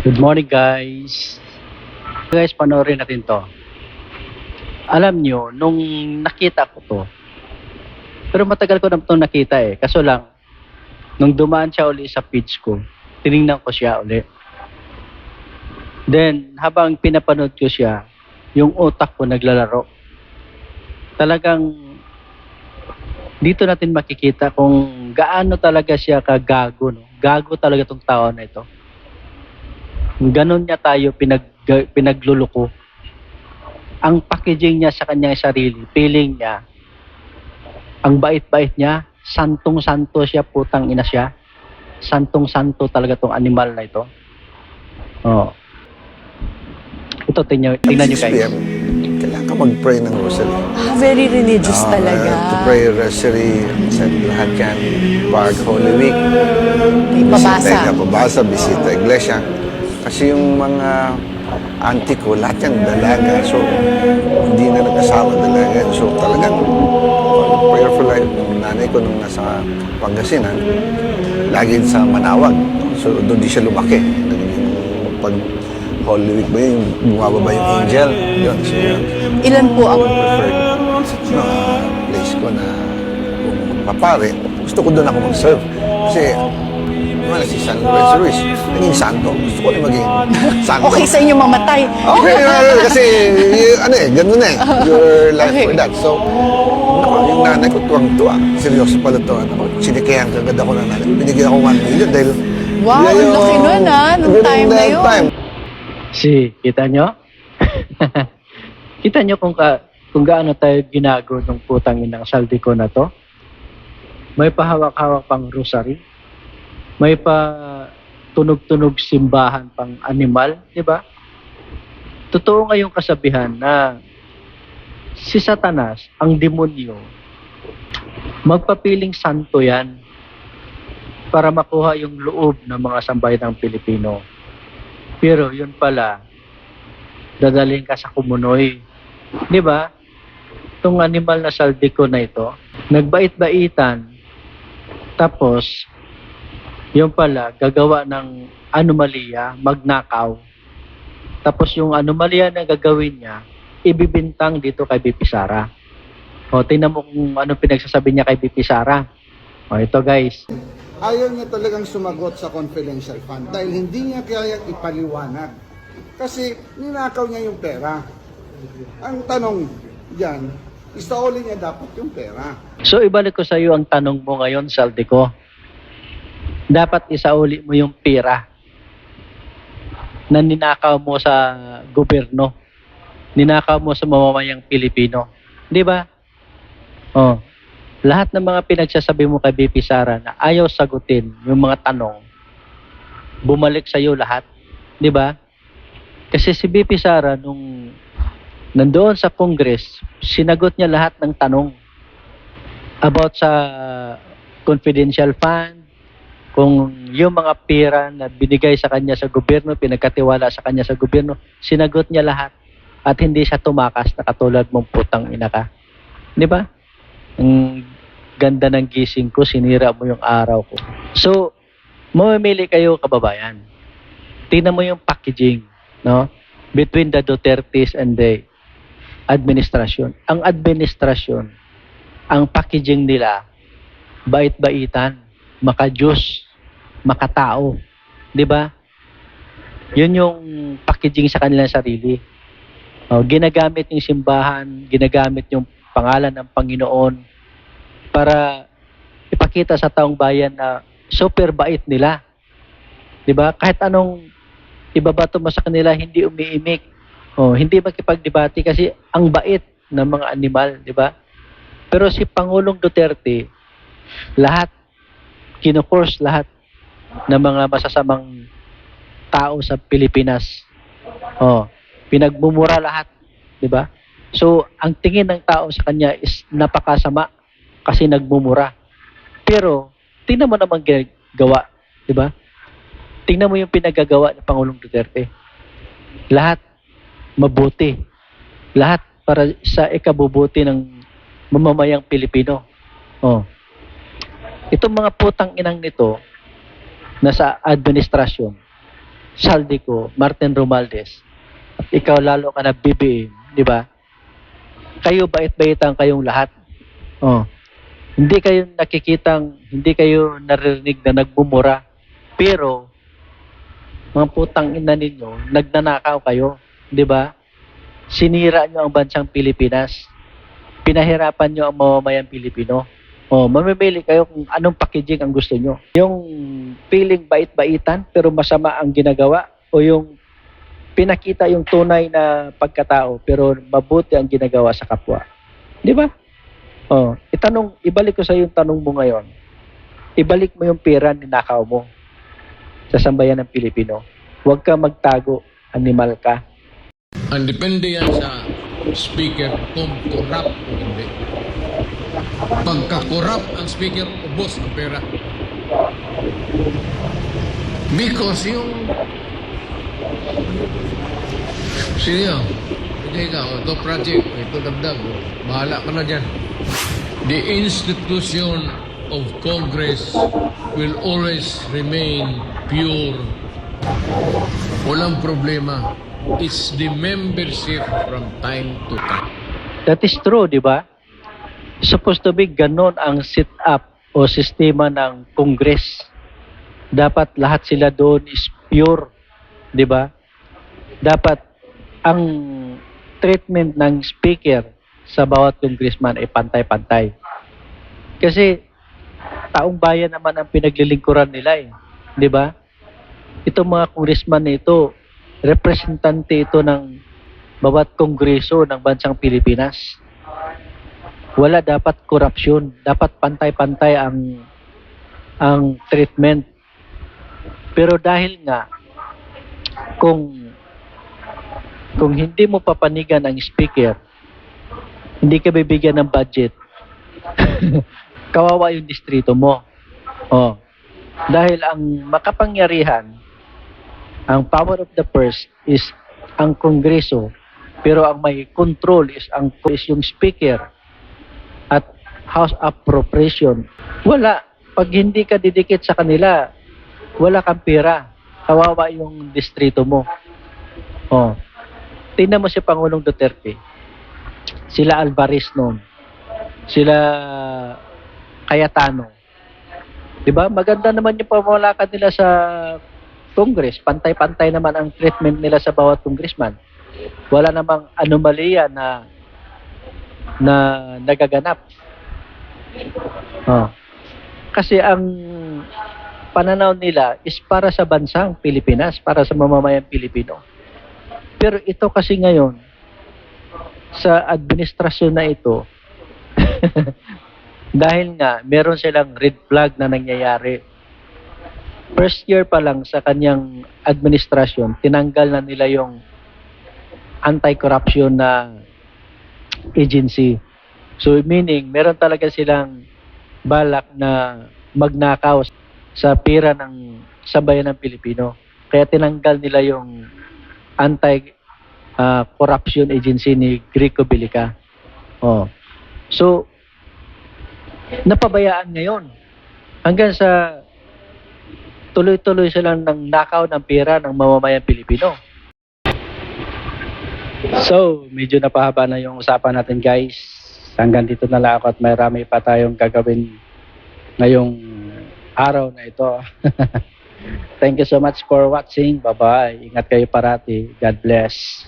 Good morning guys. Guys, panoorin natin to. Alam nyo, nung nakita ko to, pero matagal ko na itong nakita kaso lang, nung dumaan siya uli sa page ko, tinignan ko siya uli. Then, habang pinapanood ko siya, yung utak ko naglalaro. Talagang, dito natin makikita kung gaano talaga siya kagago. No? Gago talaga tong tao na ito. Ganon niya tayo pinagluluko. Ang packaging niya sa kanyang sarili, feeling niya, ang bait-bait niya, santong-santo siya, putang ina siya. Santong-santo talaga tong animal na ito. Oh. Ito, tingnan nyo guys. Kailangan ka mag-pray ng rosary. Very religious talaga. To pray rosary, sa lahat yan. Pag Holy Week, Pabasa. Bisita iglesia. Kasi yung mga auntie ko, lahat yan dalaga. So, hindi na nag-asawa dalaga. So, talagang prayerful life ng nanay ko nung nasa Pangasinan, lagi sa Manawag. So, doon di siya lumaki. Pag Holy Week ba yun, bumababa yung angel. Yun, so yun. Ilan po ang Preferred place ko na kung papare, gusto ko doon ako mag-serve. Kasi, si San Lorenzo Ruiz, naging santo. Gusto ko rin maging santo. okay sa inyo mamatay? Okay, kasi, ganun your life for that. So, yung nanay ko tuwang-tuwa. Seryoso pala to. Sinikayan kagad ako ng nanay. Binigyan ako 1 million dahil... Wow, ang laki nun nung time na yun. Kita nyo? Kita nyo kung gaano tayo ginago ng putang inang saldiko na to? May pahawak-hawak pang rosary. May pa tunog-tunog simbahan pang animal, di ba? Totoo nga yung kasabihan na si Satanas, ang demonyo, magpapiling santo yan para makuha yung loob ng mga sambayanang Pilipino. Pero yun pala, dadalhin ka sa kumunoy. Di ba? Itong animal na saldiko na ito, nagbait-baitan, tapos, yung pala, gagawa ng anomalya, magnakaw. Tapos yung anomalya na gagawin niya, ibibintang dito kay BP Sara. O, tingnan mo kung ano pinagsasabi niya kay BP Sara. O, ito guys. Ayaw niya talagang sumagot sa confidential fund dahil hindi niya kaya ipaliwanag. Kasi ninakaw niya yung pera. Ang tanong diyan, isauli niya dapat yung pera. So, ibalik ko sa iyo ang tanong mo ngayon, Saldico. Dapat isauli mo yung pera na ninakaw mo sa gobyerno. Ninakaw mo sa mamamayang Pilipino. Di ba? Oh. Lahat ng mga pinagsasabi mo kay BP Sara na ayaw sagutin yung mga tanong, bumalik sa iyo lahat. Di ba? Kasi si BP Sara nung nandoon sa Congress, sinagot niya lahat ng tanong about sa confidential fund, kung yung mga pera na binigay sa kanya sa gobyerno, pinagkatiwala sa kanya sa gobyerno, sinagot niya lahat at hindi siya tumakas na katulad mong putang ina ka. Di ba? Ang ganda ng gising ko, sinira mo yung araw ko. So, mamimili kayo kababayan. Tingnan mo yung packaging, no? Between the Dutertes and the administration. Ang administration, ang packaging nila, bait-baitan, maka-Diyos, makatao. Di ba? Yun yung packaging sa kanilang sarili. Ginagamit yung simbahan, ginagamit yung pangalan ng Panginoon para ipakita sa taong bayan na super bait nila. Di ba? Kahit anong ibabato mo sa kanila, hindi umiimik. Hindi makipagdebate kasi ang bait ng mga animal, di ba? Pero si Pangulong Duterte, lahat kino-force lahat ng mga masasamang tao sa Pilipinas. Pinagmumura lahat, 'di ba? So, ang tingin ng tao sa kanya is napakasama kasi nagmumura. Pero tingnan mo naman ginagawa, 'di ba? Tingnan mo yung pinagagawa ni Pangulong Duterte. Lahat mabuti. Lahat para sa ikabubuti ng mamamayang Pilipino. Itong mga putang inang nito nasa administrasyon, Saldico, Martin Romualdez, at ikaw lalo ka na BBM, di ba? Kayo bait-baitan kayong lahat. Oh. Hindi kayo nakikitang, hindi kayo naririnig na nagmumura. Pero, mga putang ina ninyo, nagnanakaw kayo. Di ba? Sinira nyo ang bansang Pilipinas. Pinahirapan nyo ang mamamayang Pilipino. Oh, mamimili kayo kung anong packaging ang gusto nyo. Yung feeling bait-baitan pero masama ang ginagawa, o yung pinakita yung tunay na pagkatao pero mabuti ang ginagawa sa kapwa. Di ba? Oh, ibalik ko sa yung tanong mo ngayon. Ibalik mo yung pera ninakaw mo sa sambayan ng Pilipino. Huwag ka magtago, animal ka. Ang depende yan sa speaker kung corrupt o hindi. Pagka-corrupt ang speaker, ubos ang pera. Because yung... Sige, hindi ka, ito project, ito dagdag, bahala ka na dyan. The institution of Congress will always remain pure. Walang problema. It's the membership from time to time. That is true, di ba? Supposed to be ganon ang sit-up o sistema ng Congress. Dapat lahat sila doon is pure, di ba? Dapat ang treatment ng speaker sa bawat congressman ay pantay-pantay. Kasi taong bayan naman ang pinaglilingkuran nila eh, di ba? Itong mga congressman na ito, representante ito ng bawat kongreso ng bansang Pilipinas. Wala dapat korupsyon, dapat pantay-pantay ang treatment. Pero dahil nga kung hindi mo papanigan ang speaker, hindi ka bibigyan ng budget, kawawa yung distrito mo. Oh. Dahil ang makapangyarihan, ang power of the purse is ang kongreso, pero ang may control is yung speaker at House Appropriation. Wala. Pag hindi ka didikit sa kanila, wala kang pera. Kawawa yung distrito mo. Oh. Tingnan mo si Pangulong Duterte. Sila Alvarez noon. Sila Cayetano. 'Di ba? Maganda naman yung pamamalakad nila sa Congress. Pantay-pantay naman ang treatment nila sa bawat congressman. Wala namang anomalya na nagaganap. Oh. Kasi ang pananaw nila is para sa bansang Pilipinas, para sa mamamayang Pilipino. Pero ito kasi ngayon, sa administrasyon na ito, dahil nga meron silang red flag na nangyayari. First year pa lang sa kanyang administrasyon, tinanggal na nila yung anti-corruption na agency. So meaning, meron talaga silang balak na magnakaw sa pera ng sambayan ng Pilipino. Kaya tinanggal nila yung anti-corruption agency ni Greco Bilica. Oh. So, napabayaan ngayon. Hanggang sa tuloy-tuloy silang ng nakaw ng pera ng mamamayang Pilipino. So, medyo napahaba na yung usapan natin, guys. Hanggang dito na lang ako at marami pa tayong gagawin ngayong araw na ito. Thank you so much for watching. Bye-bye. Ingat kayo parati. God bless.